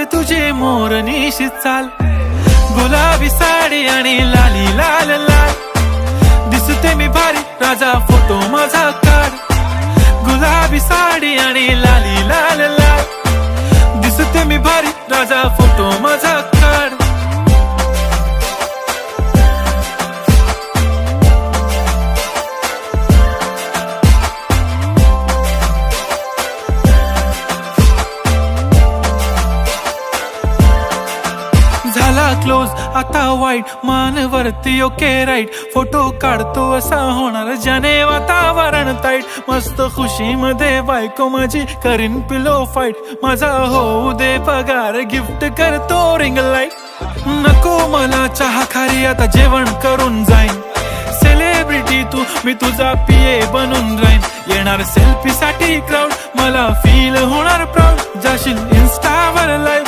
तुझे मोरनीशी चाल, गुलाबी साडी आणि लाली लाल लाल, दिसते मी भारी राजा फोटो माझा काढ, गुलाबी साडी आणि लाली लाल लाल, दिसते मी भारी राजा फोटो माझा काढ. झाला क्लोज आता वाईट, मानवरती ओके राईट, फोटो काढतो असा होणार ज्याने वातावरण ताईट, मस्त खुशी मध्ये बायको माझी करीन पिलो फाईट, माझा होऊ दे पगार गिफ्ट करतो रिंग लाईट, नको मला चहा खारी आता जेवण करून जाईन, सेलिब्रिटी तू मी तुझा पिये बनून राहीन, येणार सेल्फी साठी क्राऊड मला फील होणार प्राऊड, जाशील इन्स्टावर लाईव्ह